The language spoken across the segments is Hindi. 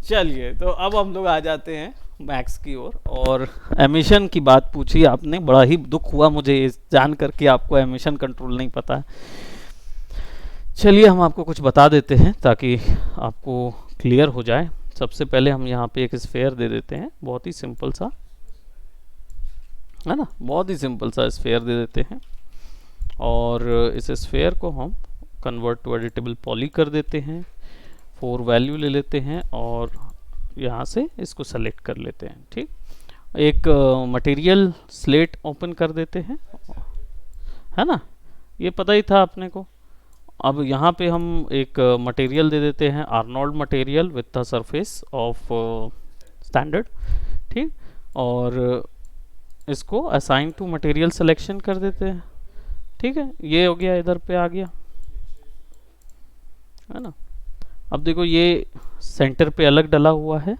चलिए, तो अब हम लोग आ जाते हैं मैक्स की ओर। और एमिशन की बात पूछी आपने, बड़ा ही दुख हुआ मुझे ये जान कर कि आपको एमिशन कंट्रोल नहीं पता है। चलिए हम आपको कुछ बता देते हैं ताकि आपको क्लियर हो जाए। सबसे पहले हम यहाँ पे एक स्फेयर दे देते हैं, बहुत ही सिंपल सा, है ना, बहुत ही सिंपल सा स्फेयर दे देते हैं। और इस स्फेयर को हम कन्वर्ट टू एडिटेबल पॉली कर देते हैं। 4 वैल्यू ले लेते हैं और यहाँ से इसको सेलेक्ट कर लेते हैं। ठीक, एक मटेरियल स्लेट ओपन कर देते हैं, है ना, ये पता ही था अपने को। अब यहाँ पे हम एक मटेरियल दे देते हैं, Arnold material with the surface of standard. ठीक, और इसको असाइन टू मटेरियल सिलेक्शन कर देते हैं। ठीक है, ये हो गया, इधर पे आ गया, है ना। अब देखो ये सेंटर पे अलग डला हुआ है,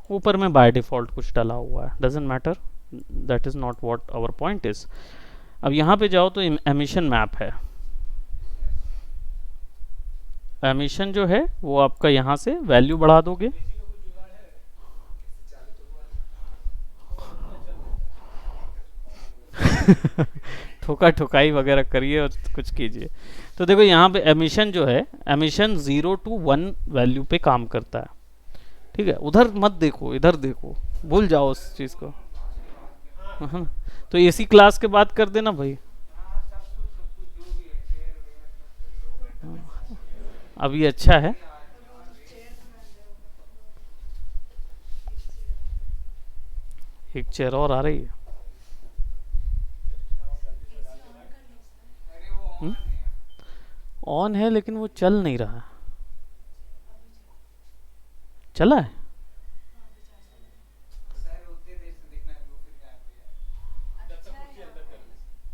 ऊपर में बाय डिफॉल्ट कुछ डला हुआ है, doesn't matter, that is not what our point is. अब यहाँ पे जाओ तो एमिशन मैप है। एमिशन जो है वो आपका यहाँ से वैल्यू बढ़ा दोगे, ठोका ठुकाई वगैरह करिए और कुछ कीजिए। तो देखो यहाँ पे एमिशन जो है, एमिशन 0 to 1 वैल्यू पे काम करता है। ठीक है, उधर मत देखो, इधर देखो, भूल जाओ उस चीज़ को। हाँ, तो इसी क्लास के बात कर देना भाई। अभी अच्छा है, एक चेयर और आ रही है। ऑन है लेकिन वो चल नहीं रहा। चला है?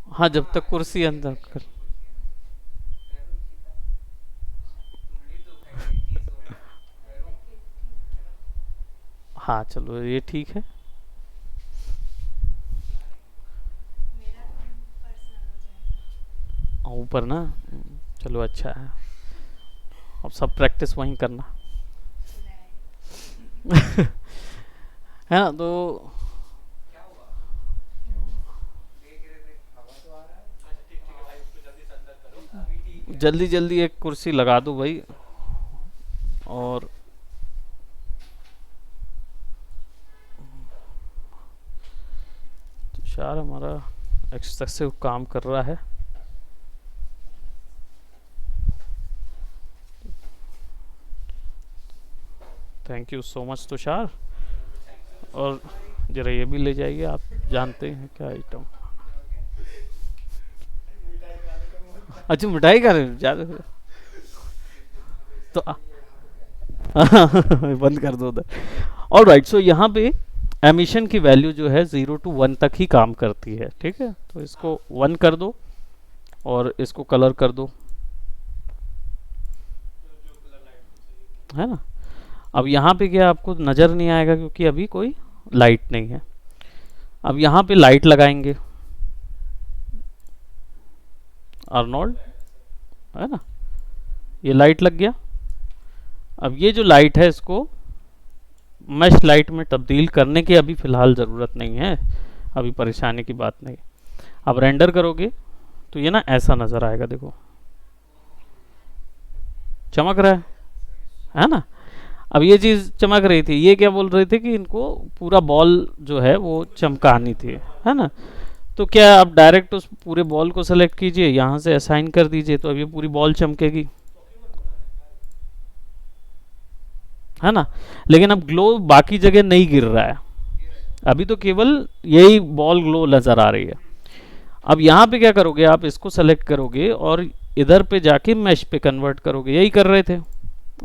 हाँ, जब तक कुर्सी अंदर कर। हाँ चलो, ये ठीक है। ऊपर ना, चलो अच्छा है। अब सब प्रैक्टिस वहीं करना। है ना, तो जल्दी जल्दी एक कुर्सी लगा दो भाई। और तुषार हमारा एक्सेसिव काम कर रहा है। Thank you so much Tushar. और जरा ये भी ले जाइए, आप जानते हैं क्या आइटम। अच्छा, मिठाई का ज़्यादा तो बंद कर दो उधर। ऑल राइट, सो यहाँ पे एमिशन की वैल्यू जो है 0 to 1 तक ही काम करती है। ठीक है, तो इसको 1 कर दो और इसको कलर कर दो, है ना। अब यहाँ पे क्या आपको नज़र नहीं आएगा क्योंकि अभी कोई लाइट नहीं है। अब यहाँ पे लाइट लगाएंगे, आर्नोल्ड, है ना, ये लाइट लग गया। अब ये जो लाइट है इसको मैश लाइट में तब्दील करने की अभी फ़िलहाल ज़रूरत नहीं है, अभी परेशानी की बात नहीं। अब रेंडर करोगे तो ये ना ऐसा नज़र आएगा, देखो चमक रहा है ना। अब ये चीज़ चमक रही थी, ये क्या बोल रहे थे कि इनको पूरा बॉल जो है वो चमकानी थी, है ना। तो क्या आप डायरेक्ट उस पूरे बॉल को सेलेक्ट कीजिए, यहाँ से असाइन कर दीजिए, तो अब ये पूरी बॉल चमकेगी, है ना। लेकिन अब ग्लो बाकी जगह नहीं गिर रहा है, अभी तो केवल यही बॉल ग्लो नज़र आ रही है। अब यहाँ पे क्या करोगे, आप इसको सेलेक्ट करोगे और इधर पे जाके मैश पे कन्वर्ट करोगे, यही कर रहे थे।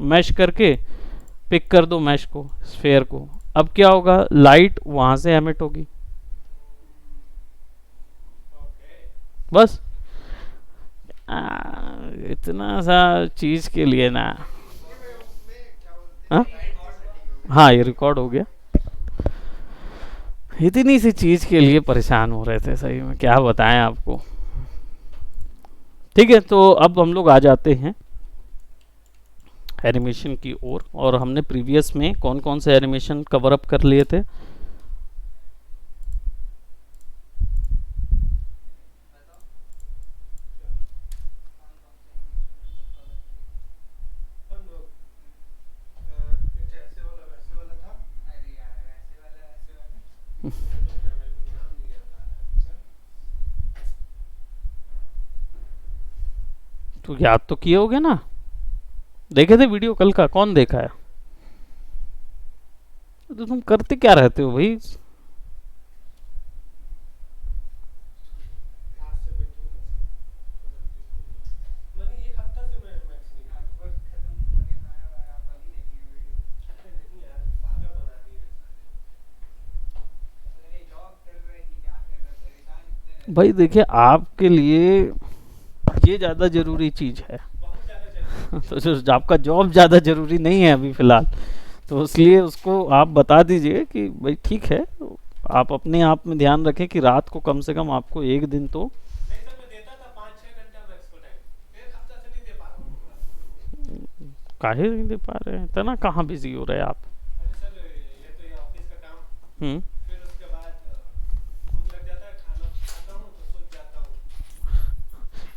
मैश करके पिक कर दो मैश को, स्फेयर को। अब क्या होगा, लाइट वहाँ से एमिट होगी, बस। इतना सा चीज़ के लिए ना। हाँ हाँ, ये रिकॉर्ड हो गया। इतनी सी चीज़ के लिए परेशान हो रहे थे, सही में क्या बताएं आपको। ठीक है, तो अब हम लोग आ जाते हैं एनिमेशन की ओर। और हमने प्रीवियस में कौन कौन से एनिमेशन कवर अप कर लिए थे? तो याद तो किए होगे ना, देखे थे वीडियो कल का? कौन देखा है? तो तुम करते क्या रहते हो भाई? भाई देखिए, आपके लिए ये ज़्यादा ज़रूरी चीज़ है। तो जो आपका जॉब ज़्यादा ज़रूरी नहीं है अभी फ़िलहाल, तो इसलिए उसको आप बता दीजिए कि भाई ठीक है, आप अपने आप में ध्यान रखें कि रात को कम से कम आपको एक दिन तो। काहे नहीं दे पा रहे हैं? इतना कहाँ बिजी हो रहे हैं आप? हम्म।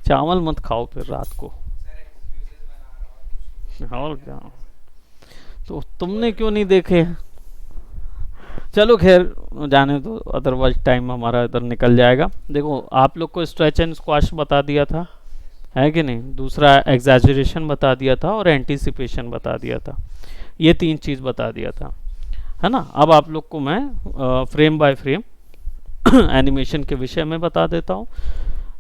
चावल मत खाओ फिर रात को। और क्या? तो तुमने क्यों नहीं देखे? चलो खैर, जाने दो, अदरवाइज टाइम हमारा इधर निकल जाएगा। देखो, आप लोग को स्ट्रेच एंड स्क्वाश बता दिया था, है कि नहीं? दूसरा एग्जैजरेशन बता दिया था, और एंटीसिपेशन बता दिया था। ये तीन चीज़ बता दिया था, है ना? अब आप लोग को मैं फ्रेम बाय फ्रेम एनिमेशन के विषय में बता देता हूँ।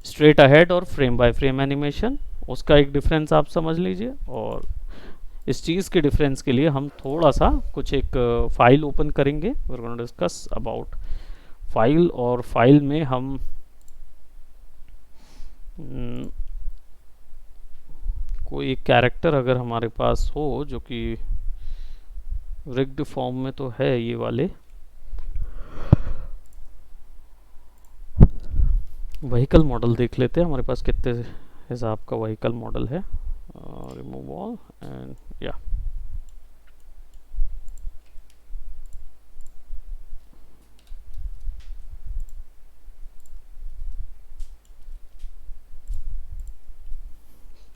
स्ट्रेट अहेड और फ्रेम बाय फ्रेम एनिमेशन, उसका एक डिफरेंस आप समझ लीजिए। और इस चीज़ के डिफरेंस के लिए हम थोड़ा सा कुछ एक फाइल ओपन करेंगे। We are gonna discuss about file. और फाइल में हम कोई एक कैरेक्टर अगर हमारे पास हो जो कि रिग्ड फॉर्म में तो है, ये वाले व्हीकल मॉडल देख लेते हैं हमारे पास कितने हिसाब का व्हीकल मॉडल है। रिमूव ऑल एंड या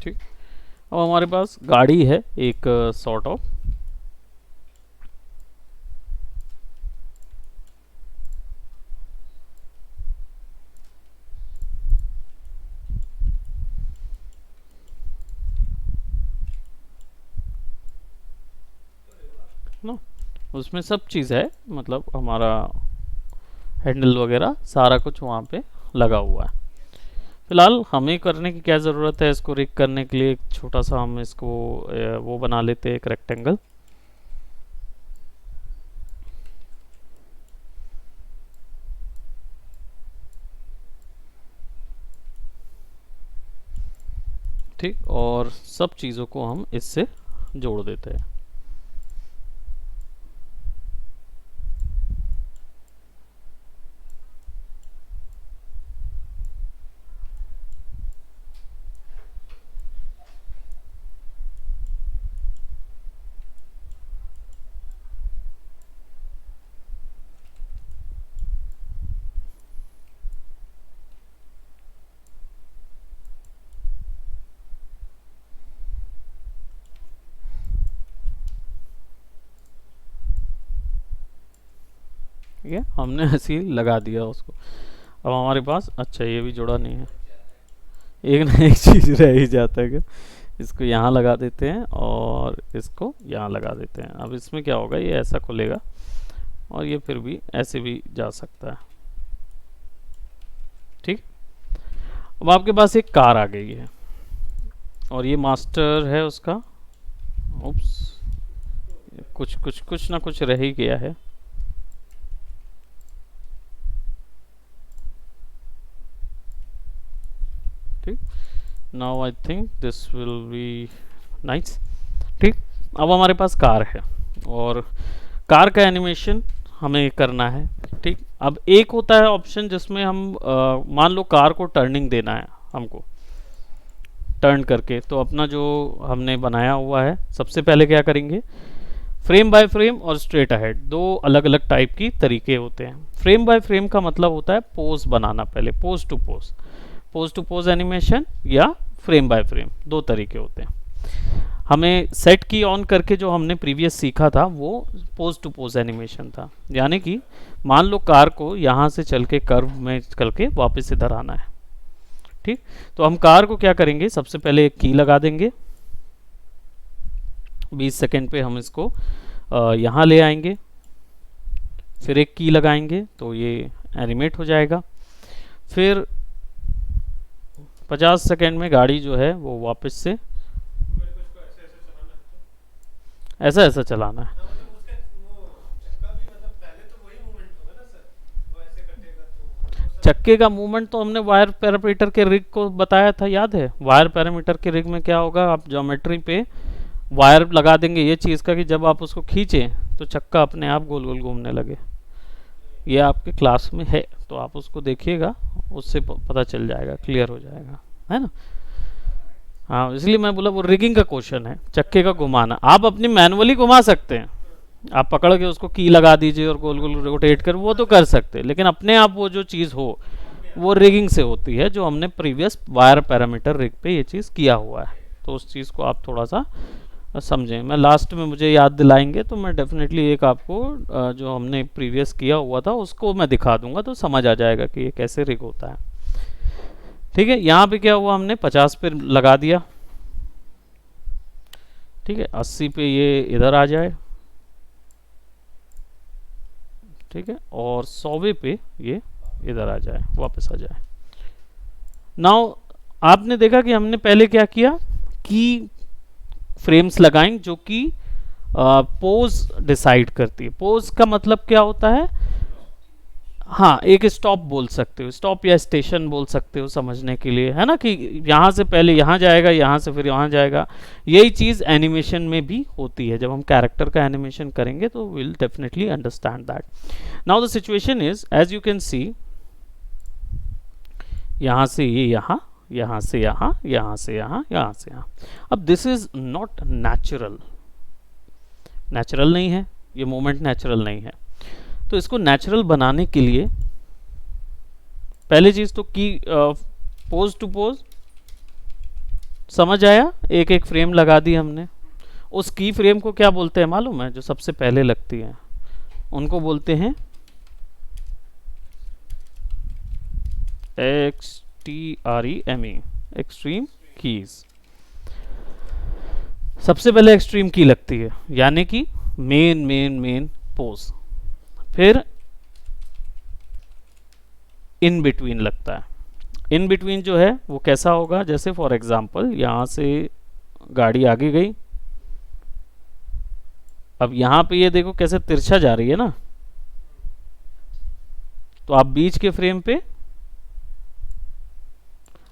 ठीक। अब हमारे पास गाड़ी है एक सॉर्ट ऑफ, ना, उसमें सब चीज़ है, मतलब हमारा हैंडल वगैरह सारा कुछ वहाँ पे लगा हुआ है। फिलहाल हमें करने की क्या ज़रूरत है? इसको रिग करने के लिए एक छोटा सा हम इसको वो बना लेते हैं, एक रेक्टेंगल। ठीक, और सब चीज़ों को हम इससे जोड़ देते हैं। ठीक है, हमने ऐसे ही लगा दिया उसको। अब हमारे पास, अच्छा ये भी जुड़ा नहीं है, एक ना एक चीज़ रह ही जाता है कि इसको यहाँ लगा देते हैं और इसको यहाँ लगा देते हैं। अब इसमें क्या होगा, ये ऐसा खुलेगा और ये फिर भी ऐसे भी जा सकता है। ठीक, अब आपके पास एक कार आ गई है और ये मास्टर है उसका। उप्स, कुछ कुछ कुछ ना कुछ रह ही गया है। ठीक, now I think this will be nice. ठीक, अब हमारे पास कार है और कार का एनिमेशन हमें करना है। ठीक, अब एक होता है ऑप्शन जिसमें हम मान लो कार को टर्निंग देना है हमको, टर्न करके। तो अपना जो हमने बनाया हुआ है, सबसे पहले क्या करेंगे, फ्रेम बाय फ्रेम और स्ट्रेट अहेड, दो अलग अलग टाइप की तरीके होते हैं। फ्रेम बाय फ्रेम का मतलब होता है पोज बनाना, पहले पोज टू पोज एनिमेशन या फ्रेम बाय फ्रेम, दो तरीके होते हैं। हमें सेट की ऑन करके जो हमने प्रीवियस सीखा था वो पोज टू पोज एनिमेशन था, यानी कि मान लो कार को यहाँ से चल के कर्व में चल के वापस इधर आना है, ठीक। तो हम कार को क्या करेंगे, सबसे पहले एक की लगा देंगे, 20 सेकेंड पे हम इसको यहाँ ले आएंगे, फिर एक की लगाएंगे तो ये एनिमेट हो जाएगा। फिर 50 सेकेंड में गाड़ी जो है वो वापस से ऐसा ऐसा चलाना है। चक्के का मूवमेंट तो हमने वायर पैरामीटर के रिग को बताया था, याद है। वायर पैरामीटर के रिग में क्या होगा, आप ज्योमेट्री पे वायर लगा देंगे ये चीज़ का कि जब आप उसको खींचें तो चक्का अपने आप गोल गोल घूमने लगे। ये आपके क्लास में है तो आप उसको देखिएगा, उससे पता चल जाएगा, क्लियर हो जाएगा, है ना। हाँ, इसलिए मैं बोला वो रिगिंग का क्वेश्चन है, चक्के का घुमाना। आप अपनी मैनुअली घुमा सकते हैं, आप पकड़ के उसको की लगा दीजिए और गोल गोल रोटेट कर, वो तो कर सकते हैं, लेकिन अपने आप वो जो चीज़ हो वो रिगिंग से होती है, जो हमने प्रीवियस वायर पैरामीटर रिग पे ये चीज़ किया हुआ है। तो उस चीज़ को आप थोड़ा सा समझें। मैं लास्ट में मुझे याद दिलाएंगे तो मैं डेफिनेटली एक आपको जो हमने प्रीवियस किया हुआ था उसको मैं दिखा दूंगा, तो समझ आ जाएगा कि ये कैसे रिग होता है, ठीक है। यहाँ पे क्या हुआ, हमने 50 पे लगा दिया, ठीक है। 80 पे ये इधर आ जाए, ठीक है, और 100 पे ये इधर आ जाए, वापस आ जाए। नाउ आपने देखा कि हमने पहले क्या किया, की फ्रेम्स लगाएं जो कि पोज डिसाइड करती है। पोज का मतलब क्या होता है, हाँ, एक स्टॉप बोल सकते हो, स्टॉप या स्टेशन बोल सकते हो समझने के लिए, है ना, कि यहाँ से पहले यहाँ जाएगा, यहाँ से फिर यहाँ जाएगा। यही चीज़ एनिमेशन में भी होती है, जब हम कैरेक्टर का एनिमेशन करेंगे तो will definitely understand that. Now the situation is as you can see, यहाँ से ये यहाँ, यहाँ से यहाँ, यहाँ से यहाँ, यहाँ से यहाँ। अब this is not natural, natural नहीं है, ये मोमेंट नेचुरल नहीं है। तो इसको नेचुरल बनाने के लिए पहली चीज तो की पोज टू पोज, समझ आया, एक एक फ्रेम लगा दी हमने। उस की फ्रेम को क्या बोलते हैं मालूम है, जो सबसे पहले लगती है उनको बोलते हैं XTREME, एक्सट्रीम कीज। सबसे पहले एक्सट्रीम की लगती है, यानी कि मेन मेन मेन पोज। फिर इन बिटवीन लगता है। इन बिटवीन जो है वो कैसा होगा, जैसे फॉर एग्जांपल यहाँ से गाड़ी आगे गई, अब यहाँ पे ये देखो कैसे तिरछा जा रही है ना, तो आप बीच के फ्रेम पे,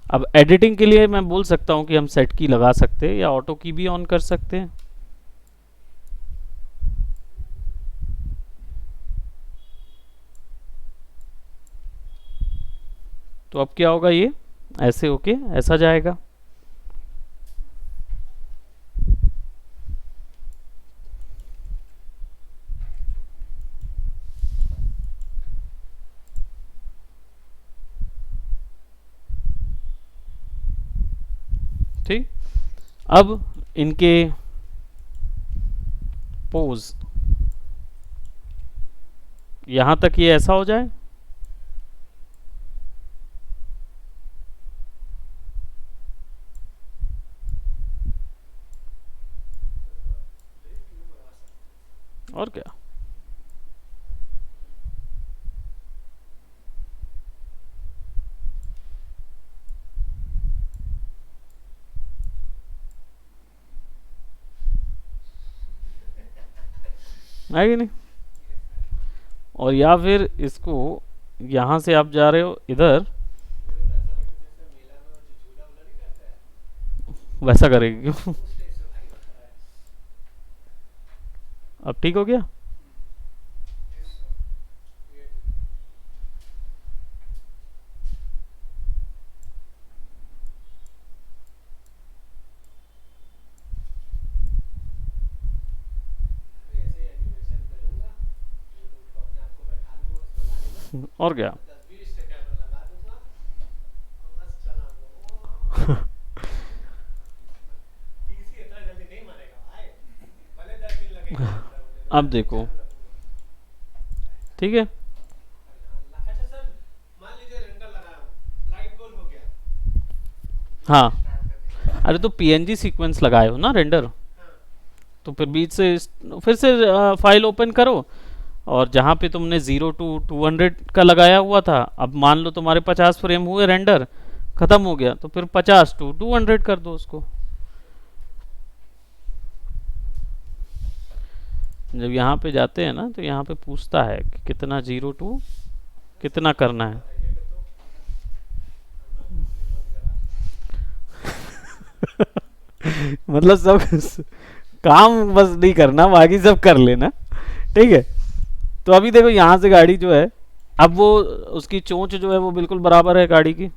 अब एडिटिंग के लिए मैं बोल सकता हूं कि हम सेट की लगा सकते हैं या ऑटो की भी ऑन कर सकते हैं। तो अब क्या होगा, ये ऐसे होके ऐसा जाएगा, ठीक। अब इनके पोज यहां तक ये ऐसा हो जाए, और क्या। है कि नहीं। और या फिर इसको यहां से आप जा रहे हो इधर, वैसा करेगी क्यों। अब ठीक हो गया। और क्या। अब देखो, ठीक है। हाँ, अरे तो पीएनजी सीक्वेंस लगाए हो ना रेंडर, तो फिर बीच से फिर से फाइल ओपन करो, और जहाँ पे तुमने 0 to 200 का लगाया हुआ था, अब मान लो तुम्हारे 50 फ्रेम हुए, रेंडर खत्म हो गया, तो फिर 50 to 200 कर दो उसको। जब यहाँ पे जाते हैं ना, तो यहाँ पे पूछता है कि कितना 0 to कितना करना है। मतलब सब काम बस नहीं करना, बाकी सब कर लेना, ठीक है। तो अभी देखो यहाँ से गाड़ी जो है, अब वो उसकी चोंच जो है वो बिल्कुल बराबर है गाड़ी की,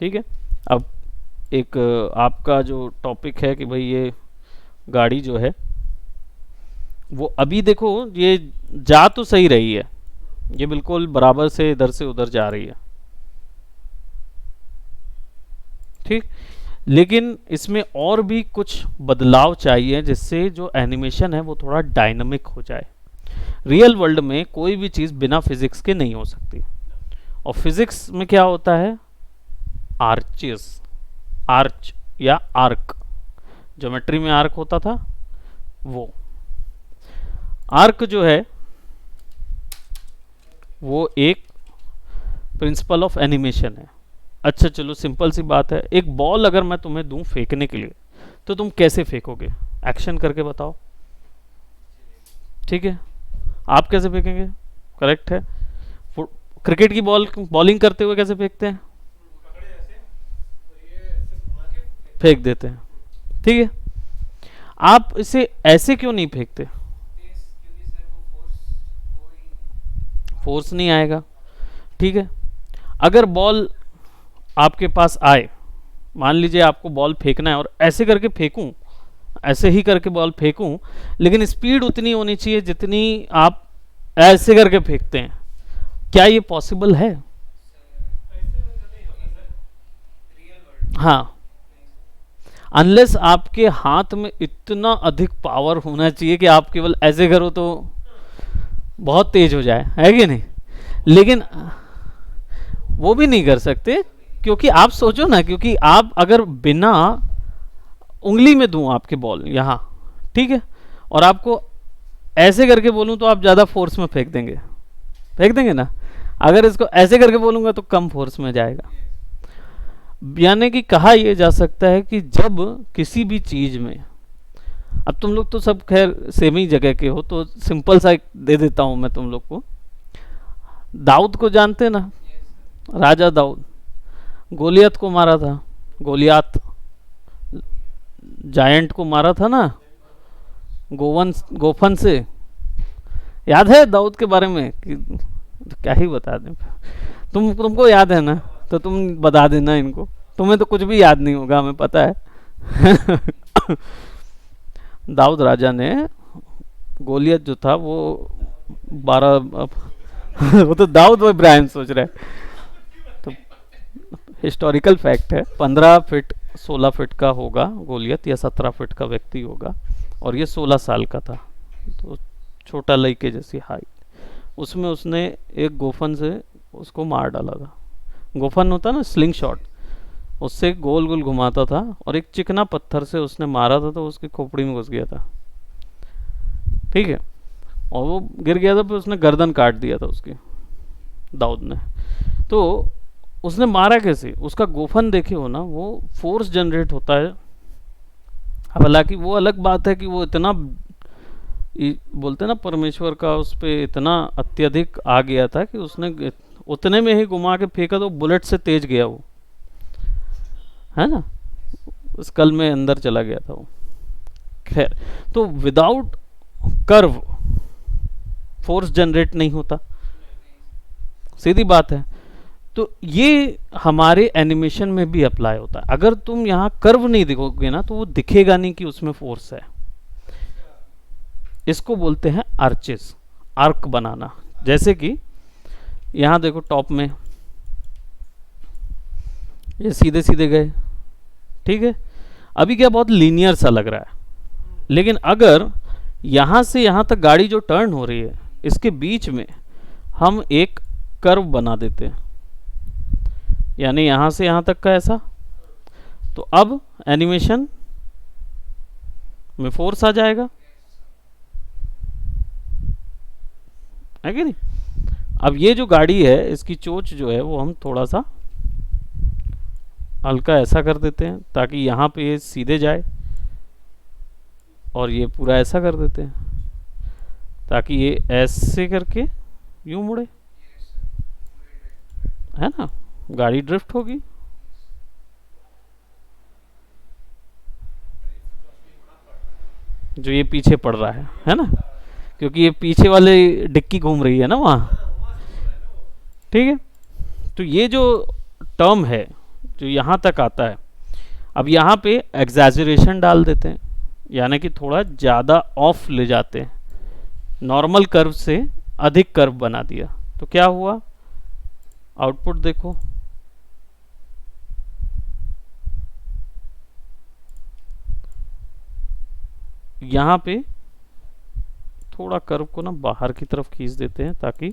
ठीक है। अब एक आपका जो टॉपिक है कि भाई ये गाड़ी जो है वो अभी देखो ये जा तो सही रही है, ये बिल्कुल बराबर से इधर से उधर जा रही है, ठीक। लेकिन इसमें और भी कुछ बदलाव चाहिए जिससे जो एनिमेशन है वो थोड़ा डायनामिक हो जाए। रियल वर्ल्ड में कोई भी चीज़ बिना फिजिक्स के नहीं हो सकती, और फिजिक्स में क्या होता है, आर्चेस, आर्च या आर्क, ज्योमेट्री में आर्क होता था, वो आर्क जो है वो एक प्रिंसिपल ऑफ एनिमेशन है। अच्छा चलो सिंपल सी बात है, एक बॉल अगर मैं तुम्हें दूं फेंकने के लिए, तो तुम कैसे फेंकोगे, एक्शन करके बताओ, ठीक है। आप कैसे फेंकेंगे, करेक्ट है। क्रिकेट की बॉल बॉलिंग करते हुए कैसे फेंकते हैं, फेंक देते हैं, ठीक है। आप इसे ऐसे क्यों नहीं फेंकते, फोर्स नहीं आएगा, ठीक है। अगर बॉल आपके पास आए, मान लीजिए आपको बॉल फेंकना है और ऐसे करके फेंकूं, ऐसे ही करके बॉल फेंकूं, लेकिन स्पीड उतनी होनी चाहिए जितनी आप ऐसे करके फेंकते हैं, क्या ये पॉसिबल है? हाँ, अनलेस आपके हाथ में इतना अधिक पावर होना चाहिए कि आप केवल ऐसे करो तो बहुत तेज हो जाए, है कि नहीं। लेकिन वो भी नहीं कर सकते, क्योंकि आप सोचो ना, क्योंकि आप अगर बिना उंगली में दूं आपके बॉल यहाँ, ठीक है, और आपको ऐसे करके बोलूं तो आप ज़्यादा फोर्स में फेंक देंगे ना। अगर इसको ऐसे करके बोलूंगा तो कम फोर्स में जाएगा। यानी कि कहा यह जा सकता है कि जब किसी भी चीज़ में, अब तुम लोग तो सब खैर सेम ही जगह के हो, तो सिंपल सा एक दे देता हूं मैं तुम लोग को। दाऊद को जानते ना, राजा दाऊद, गोलियत को मारा था, गोलियात जायंट को मारा था ना, गोफन से, याद है दाऊद के बारे में कि, तो क्या ही बता दें। तुमको याद है ना, तो तुम बता देना इनको, तुम्हें तो कुछ भी याद नहीं होगा, हमें पता है। दाऊद राजा ने गोलियत जो था वो 12 वो तो दाऊद वो इब्राहिम सोच रहे हैं, तो हिस्टोरिकल फैक्ट है, 15 फीट 16 फीट का होगा गोलियत, या 17 फीट का व्यक्ति होगा, और ये 16 साल का था, तो छोटा लड़के जैसी हाइट। उसमें उसने एक गोफन से उसको मार डाला था। गोफन होता ना स्लिंग शॉट, उससे गोल गोल घुमाता था, और एक चिकना पत्थर से उसने मारा था तो उसकी खोपड़ी में घुस गया था, ठीक है, और वो गिर गया था, फिर उसने गर्दन काट दिया था उसकी, दाऊद ने। तो उसने मारा कैसे, उसका गोफन देखे हो ना, वो फोर्स जनरेट होता है। हालांकि वो अलग बात है कि वो इतना बोलते ना परमेश्वर का उस पर इतना अत्यधिक आ गया था कि उसने उतने में ही घुमा के फेंका, तो बुलेट से तेज गया वो, है ना, स्कल में अंदर चला गया था वो। खैर, तो विदाउट कर्व फोर्स जनरेट नहीं होता, सीधी बात है। तो ये हमारे एनिमेशन में भी अप्लाई होता है। अगर तुम यहाँ कर्व नहीं दिखोगे ना, तो वो दिखेगा नहीं कि उसमें फोर्स है। इसको बोलते हैं आर्चेस। आर्क बनाना। जैसे कि यहाँ देखो टॉप में ये सीधे सीधे गए, ठीक है, अभी क्या बहुत लीनियर सा लग रहा है। लेकिन अगर यहाँ से यहाँ तक गाड़ी जो टर्न हो रही है इसके बीच में हम एक कर्व बना देते हैं, यानी यहाँ से यहाँ तक का ऐसा, तो अब एनिमेशन में फोर्स आ जाएगा, है कि नहीं। अब ये जो गाड़ी है इसकी चोंच जो है वो हम थोड़ा सा हल्का ऐसा कर देते हैं ताकि यहाँ पे ये सीधे जाए, और ये पूरा ऐसा कर देते हैं ताकि ये ऐसे करके यूं मुड़े, है ना, गाड़ी ड्रिफ्ट होगी। जो ये पीछे पड़ रहा है ना, क्योंकि ये पीछे वाले डिक्की घूम रही है ना वहाँ, ठीक है। तो ये जो टर्म है जो यहाँ तक आता है, अब यहाँ पे एग्जैजरेशन डाल देते हैं, यानी कि थोड़ा ज़्यादा ऑफ ले जाते हैं, नॉर्मल कर्व से अधिक कर्व बना दिया, तो क्या हुआ, आउटपुट देखो, यहाँ पे थोड़ा कर्व को ना बाहर की तरफ खींच देते हैं ताकि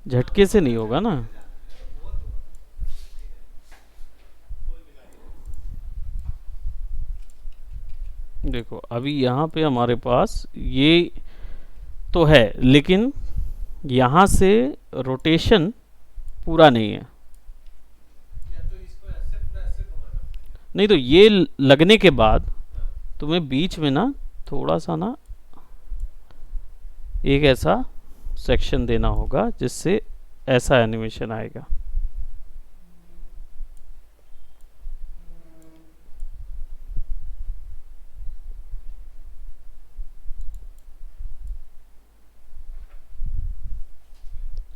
झटके से नहीं होगा ना। देखो अभी यहाँ पे हमारे पास ये तो है, लेकिन यहाँ से रोटेशन पूरा नहीं है। नहीं तो ये लगने के बाद तुम्हें बीच में ना थोड़ा सा ना एक ऐसा सेक्शन देना होगा जिससे ऐसा एनिमेशन आएगा।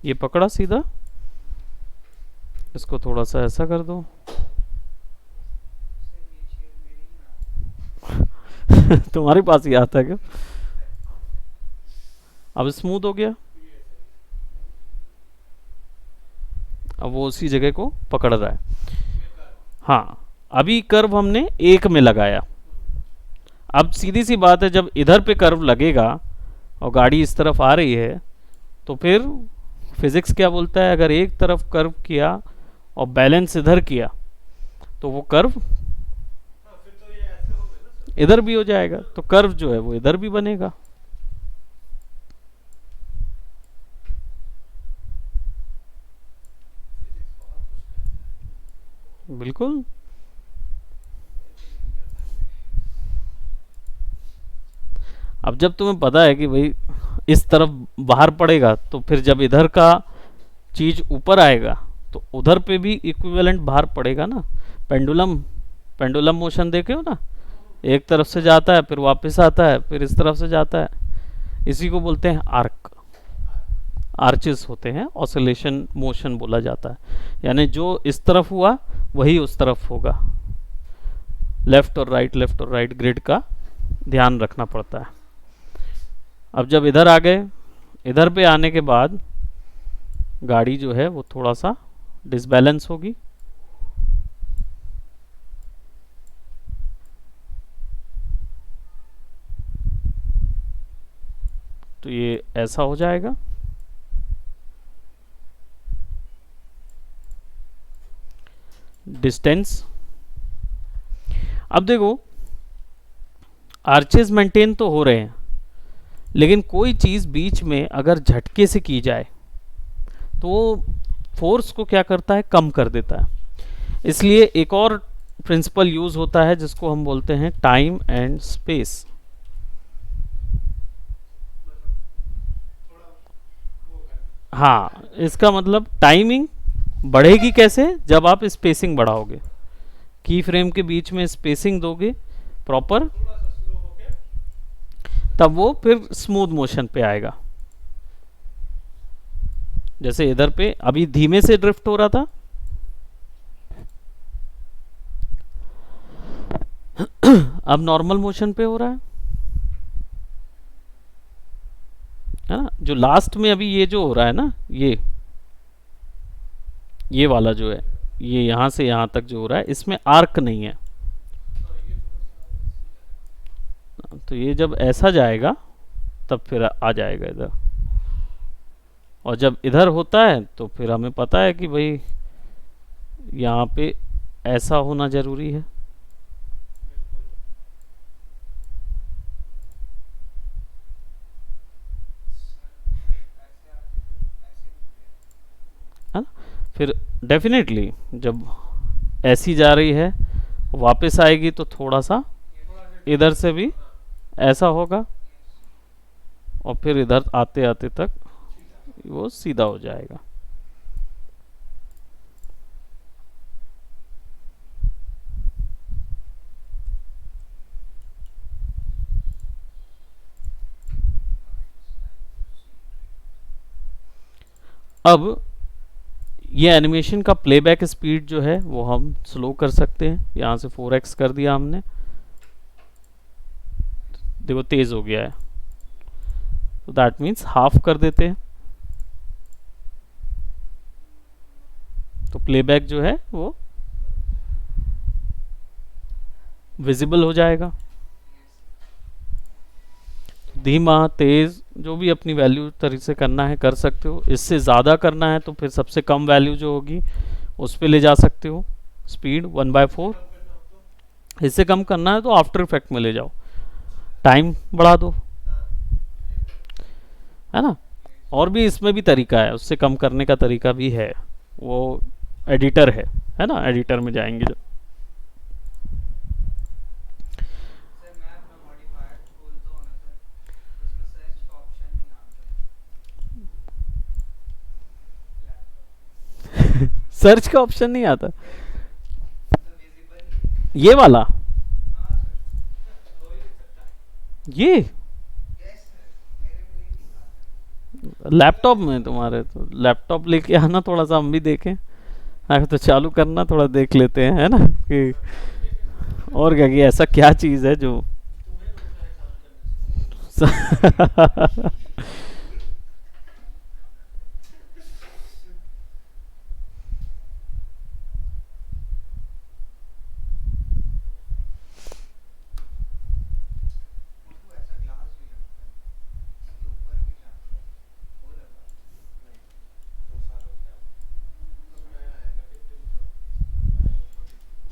ये पकड़ा सीधा, इसको थोड़ा सा ऐसा कर दो तुम्हारे पास ही आता है क्या? अब स्मूथ हो गया, अब वो उसी जगह को पकड़ रहा है। हाँ, अभी कर्व हमने एक में लगाया। अब सीधी सी बात है, जब इधर पे कर्व लगेगा और गाड़ी इस तरफ आ रही है तो फिर फिजिक्स क्या बोलता है, अगर एक तरफ कर्व किया और बैलेंस इधर किया तो वो कर्व इधर भी हो जाएगा, तो कर्व जो है वो इधर भी बनेगा। बिल्कुल। अब जब तुम्हें पता है कि भाई इस तरफ बाहर पड़ेगा, तो फिर जब इधर का चीज ऊपर आएगा तो उधर पे भी इक्विवेलेंट बाहर पड़ेगा ना। पेंडुलम पेंडुलम मोशन देखे हो ना, एक तरफ से जाता है फिर वापस आता है फिर इस तरफ से जाता है, इसी को बोलते हैं आर्क, आर्चेस होते हैं, ऑसिलेशन मोशन बोला जाता है। यानी जो इस तरफ हुआ वही उस तरफ होगा। लेफ्ट और राइट ग्रिड का ध्यान रखना पड़ता है। अब जब इधर आ गए, इधर पे आने के बाद गाड़ी जो है वो थोड़ा सा डिसबैलेंस होगी, तो ये ऐसा हो जाएगा। डिस्टेंस, अब देखो आर्चेस मेंटेन तो हो रहे हैं, लेकिन कोई चीज़ बीच में अगर झटके से की जाए तो वो फोर्स को क्या करता है, कम कर देता है। इसलिए एक और प्रिंसिपल यूज होता है जिसको हम बोलते हैं टाइम एंड स्पेस। हाँ, इसका मतलब टाइमिंग बढ़ेगी कैसे, जब आप स्पेसिंग बढ़ाओगे, की फ्रेम के बीच में स्पेसिंग दोगे प्रॉपर, तब वो फिर स्मूथ मोशन पे आएगा। जैसे इधर पे अभी धीमे से ड्रिफ्ट हो रहा था, अब नॉर्मल मोशन पे हो रहा है ना। जो लास्ट में अभी ये जो हो रहा है ना, ये वाला जो है, ये यहां से यहां तक जो हो रहा है, इसमें आर्क नहीं है। तो ये जब ऐसा जाएगा तब फिर आ जाएगा इधर, और जब इधर होता है तो फिर हमें पता है कि भाई यहाँ पे ऐसा होना जरूरी है। है ना। फिर डेफिनेटली जब ऐसी जा रही है वापस आएगी तो थोड़ा सा इधर से भी ऐसा होगा, और फिर इधर आते आते तक वो सीधा हो जाएगा। अब ये एनिमेशन का प्लेबैक स्पीड जो है वो हम स्लो कर सकते हैं। यहाँ से 4x कर दिया हमने, देखो तेज हो गया है, तो दैट मीन्स हाफ कर देते हैं, तो प्लेबैक जो है वो विजिबल हो जाएगा। धीमा तेज जो भी अपनी वैल्यू तरीके से करना है कर सकते हो। इससे ज़्यादा करना है तो फिर सबसे कम वैल्यू जो होगी उस पे ले जा सकते हो, स्पीड 1/4। इससे कम करना है तो आफ्टर इफेक्ट में ले जाओ, टाइम बढ़ा दो, है ना। और भी इसमें भी तरीका है, उससे कम करने का तरीका भी है, वो एडिटर है ना। एडिटर में जाएंगे जब, सर्च का ऑप्शन नहीं आता ये वाला, ये लैपटॉप में तुम्हारे, तो लैपटॉप लेके आना थोड़ा सा हम भी देखें। हाँ तो चालू करना, थोड़ा देख लेते हैं, है ना कि और क्या कि ऐसा क्या चीज़ है जो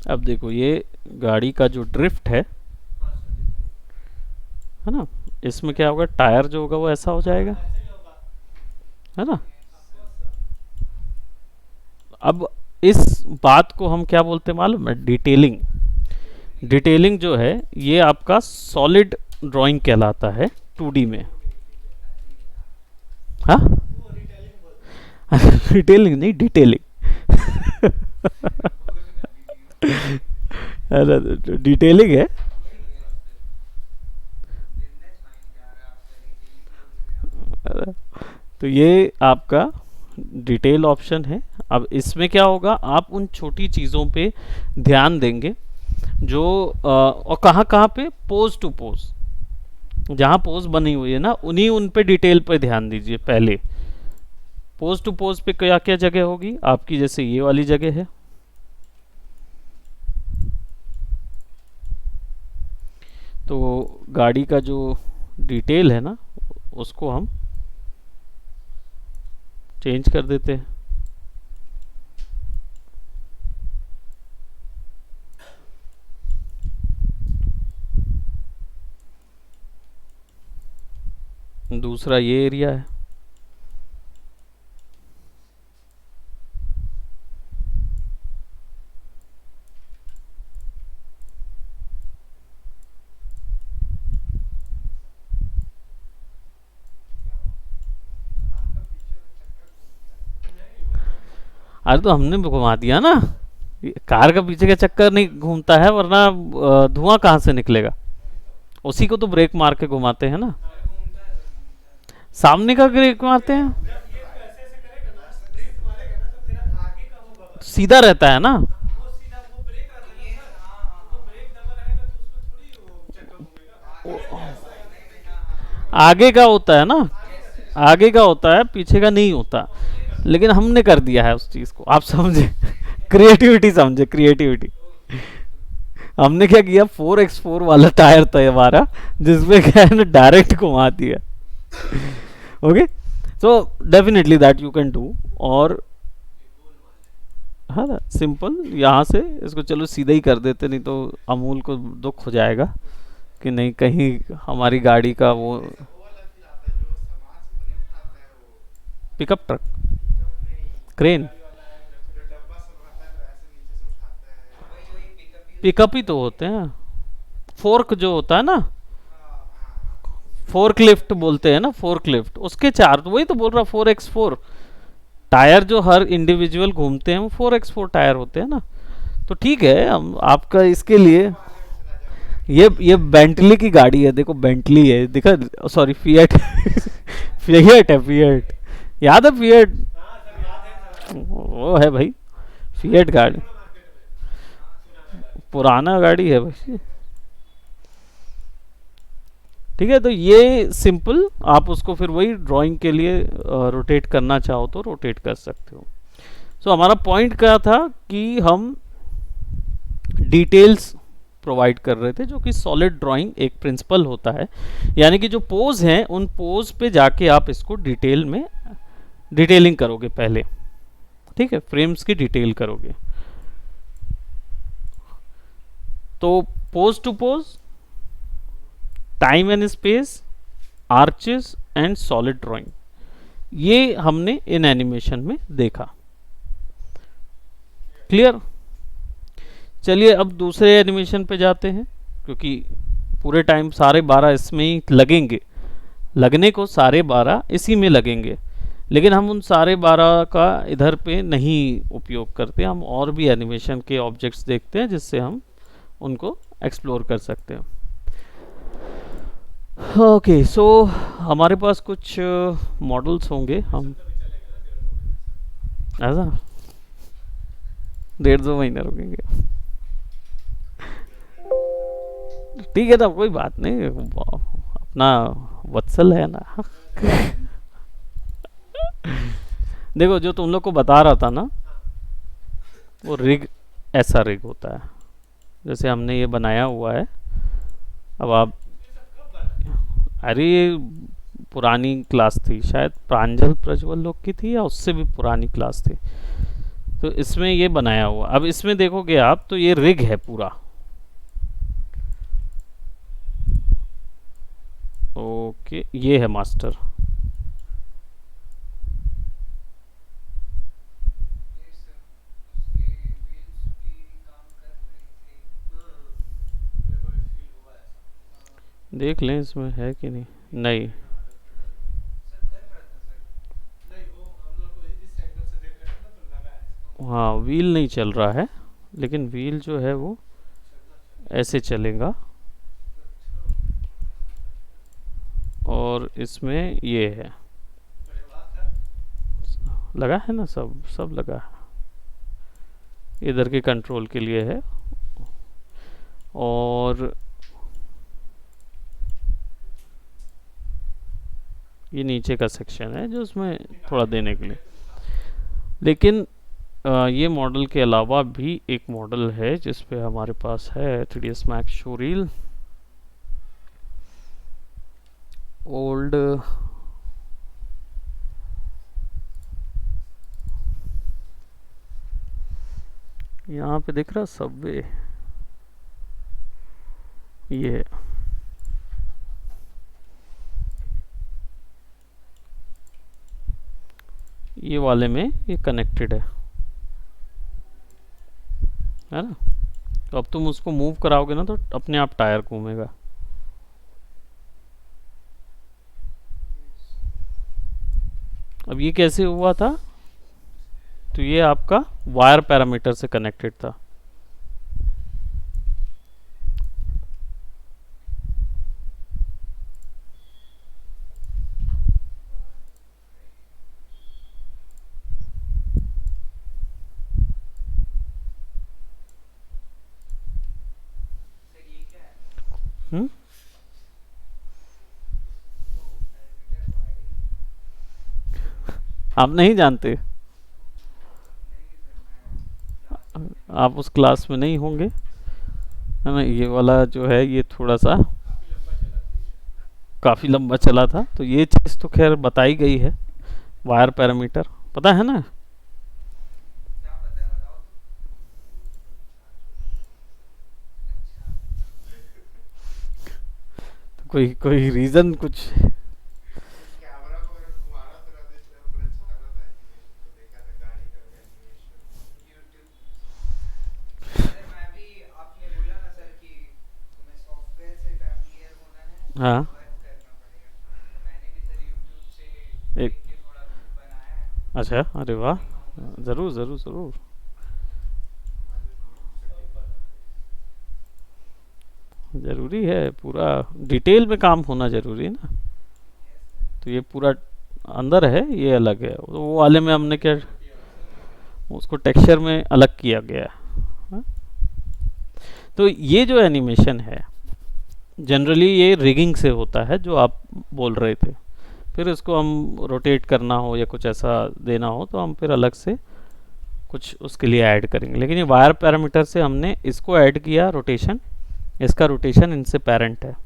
अब देखो ये गाड़ी का जो ड्रिफ्ट है ना, इसमें क्या होगा, टायर जो होगा वो ऐसा हो जाएगा, है ना। अब इस बात को हम क्या बोलते हैं मालूम है, डिटेलिंग। डिटेलिंग जो है ये आपका सॉलिड ड्राइंग कहलाता है 2D में। हाँ डिटेलिंग नहीं, डिटेलिंग डिटेलिंग है। तो ये आपका डिटेल ऑप्शन है। अब इसमें क्या होगा, आप उन छोटी चीज़ों पे ध्यान देंगे जो और कहाँ कहाँ पे, पोज टू पोज, जहाँ पोज बनी हुई है ना उन पे डिटेल पे ध्यान दीजिए। पहले पोज टू पोज पे क्या क्या जगह होगी आपकी, जैसे ये वाली जगह है, तो गाड़ी का जो डिटेल है ना उसको हम चेंज कर देते हैं। दूसरा ये एरिया है, अरे तो हमने घुमा दिया ना, कार का पीछे का चक्कर नहीं घूमता है, वरना धुआं कहाँ से निकलेगा। उसी को तो ब्रेक मार के घुमाते हैं ना, सामने का ब्रेक मारते हैं। सीधा रहता है ना। आगे का होता है ना, आगे का होता है, पीछे का नहीं होता। लेकिन हमने कर दिया है उस चीज को, आप समझे। क्रिएटिविटी समझे, क्रिएटिविटी। हमने क्या किया, 4x4 वाला टायर था हमारा, जिसमें क्या है ना डायरेक्ट घुमा दिया। Okay, so definitely that you can do. और हाँ ना, सिंपल यहाँ से इसको चलो सीधा ही कर देते, नहीं तो अमूल को दुख हो जाएगा कि नहीं कहीं हमारी गाड़ी का वो पिकअप ट्रक, क्रेन। पिकअप ही तो होते हैं, फोर्क जो होता है ना, फोर्क लिफ्ट बोलते हैं ना, फोर्क लिफ्ट, उसके चार, तो वही तो बोल रहा, 4x4 टायर जो हर इंडिविजुअल घूमते हैं वो 4x4 टायर होते हैं ना। तो ठीक है, हम आपका इसके लिए, ये बेंटली की गाड़ी है, देखो बेंटली है, देखा, सॉरी फिएट। फिएट है, फिएट, याद है फिएट, वो है भाई, फिएट गाड़ी, पुराना गाड़ी है भाई। ठीक है, तो ये सिंपल, आप उसको फिर वही ड्राइंग के लिए रोटेट करना चाहो तो रोटेट कर सकते हो। सो हमारा पॉइंट क्या था कि हम डिटेल्स प्रोवाइड कर रहे थे, जो कि सॉलिड ड्राइंग एक प्रिंसिपल होता है, यानी कि जो पोज हैं उन पोज पे जाके आप इसको डिटेल में डिटेलिंग करोगे पहले। ठीक है, फ्रेम्स की डिटेल करोगे। तो pose to pose, time and space, arches and solid drawing, ये हमने इन एनिमेशन में देखा। क्लियर। चलिए अब दूसरे एनिमेशन पे जाते हैं, क्योंकि पूरे टाइम सारे 12 इसमें ही लगेंगे, लगने को सारे 12 इसी में लगेंगे, लेकिन हम उन सारे 12 का इधर पे नहीं उपयोग करते, हम और भी एनिमेशन के ऑब्जेक्ट्स देखते हैं जिससे हम उनको एक्सप्लोर कर सकते हैं। ओके, सो हमारे पास कुछ मॉडल्स होंगे, हम ऐसा 1.5-2 महीने रुकेंगे। ठीक है, तो कोई बात नहीं, अपना वत्सल है ना। देखो, जो तुम लोग को बता रहा था ना, वो रिग ऐसा रिग होता है, जैसे हमने ये बनाया हुआ है। अब आप, अरे ये पुरानी क्लास थी, शायद प्रांजल प्रज्वल लोग की थी या उससे भी पुरानी क्लास थी, तो इसमें ये बनाया हुआ। अब इसमें देखोगे आप तो ये रिग है पूरा। ओके, ये है मास्टर। देख लें इसमें है कि नहीं, नहीं, हाँ व्हील नहीं चल रहा है, लेकिन व्हील जो है वो ऐसे चलेगा, और इसमें ये है, लगा है ना, सब सब लगा है, इधर के कंट्रोल के लिए है। और ये नीचे का सेक्शन है जो उसमें थोड़ा देने के लिए। लेकिन ये मॉडल के अलावा भी एक मॉडल है जिस पे हमारे पास है 3ds Max शोरील, ओल्ड, यहाँ पे दिख रहा सबवे, ये ये वाले में ये कनेक्टेड है ना। तो अब तुम उसको मूव कराओगे ना तो अपने आप टायर घूमेगा। अब ये कैसे हुआ था, तो ये आपका वायर पैरामीटर से कनेक्टेड था। आप नहीं जानते? आप उस क्लास में नहीं होंगे, है ना। ये वाला जो है ये थोड़ा सा काफ़ी लंबा चला था, तो ये चीज़ तो खैर बताई गई है। वायर पैरामीटर पता है ना? तो कोई कोई रीज़न कुछ? हाँ, एक, अच्छा, अरे वाह, ज़रूर ज़रूर ज़रूर। ज़रूरी है, पूरा डिटेल में काम होना ज़रूरी है ना। तो ये पूरा अंदर है, ये अलग है, तो वो वाले में हमने क्या, उसको टेक्सचर में अलग किया गया है। हाँ? तो ये जो एनिमेशन है जनरली ये रिगिंग से होता है, जो आप बोल रहे थे। फिर इसको हम रोटेट करना हो या कुछ ऐसा देना हो तो हम फिर अलग से कुछ उसके लिए ऐड करेंगे। लेकिन ये वायर पैरामीटर से हमने इसको ऐड किया रोटेशन, इसका रोटेशन इनसे पेरेंट है,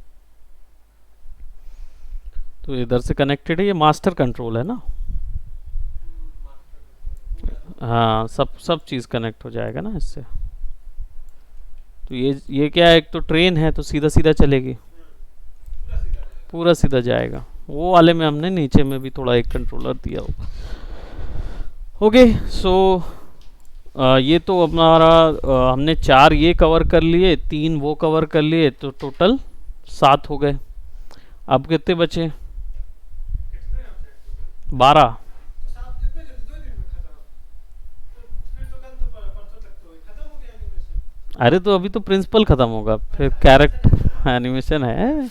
तो इधर से कनेक्टेड है। ये मास्टर कंट्रोल है ना। हाँ, सब सब चीज़ कनेक्ट हो जाएगा ना इससे। तो ये क्या है, एक तो ट्रेन है तो सीधा सीधा चलेगी, पूरा सीधा जाएगा। वो वाले में हमने नीचे में भी थोड़ा एक कंट्रोलर दिया होगा। ओके, सो ये तो हमारा हमने 4 ये कवर कर लिए, 3 वो कवर कर लिए, तो टोटल 7 हो गए। अब कितने बचे? 12। अरे तो अभी तो प्रिंसिपल खत्म होगा, फिर कैरेक्टर एनिमेशन है।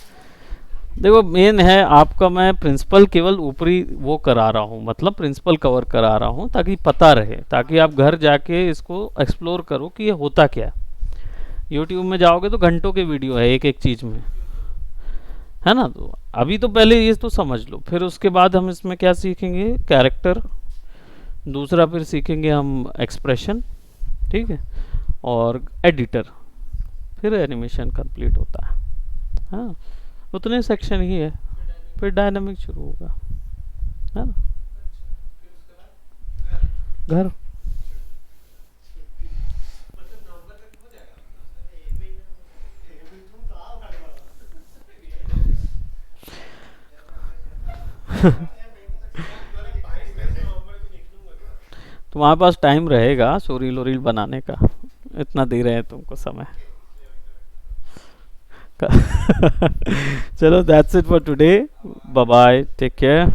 देखो मेन है आपका, मैं प्रिंसिपल केवल ऊपरी वो करा रहा हूँ, मतलब प्रिंसिपल कवर करा रहा हूँ ताकि पता रहे, ताकि आप घर जाके इसको एक्सप्लोर करो कि ये होता क्या है। यूट्यूब में जाओगे तो घंटों के वीडियो है एक एक चीज़ में, है ना। तो अभी तो पहले ये तो समझ लो, फिर उसके बाद हम इसमें क्या सीखेंगे, कैरेक्टर, दूसरा फिर सीखेंगे हम एक्सप्रेशन, ठीक है, और एडिटर, फिर एनिमेशन कंप्लीट होता है। हाँ, उतने सेक्शन ही है, फिर डायनामिक शुरू होगा, है ना। घर तुम्हारे पास टाइम रहेगा सोरील ओरील बनाने का, इतना दे रहे हैं तुमको समय। चलो, that's it for today, bye bye, take care.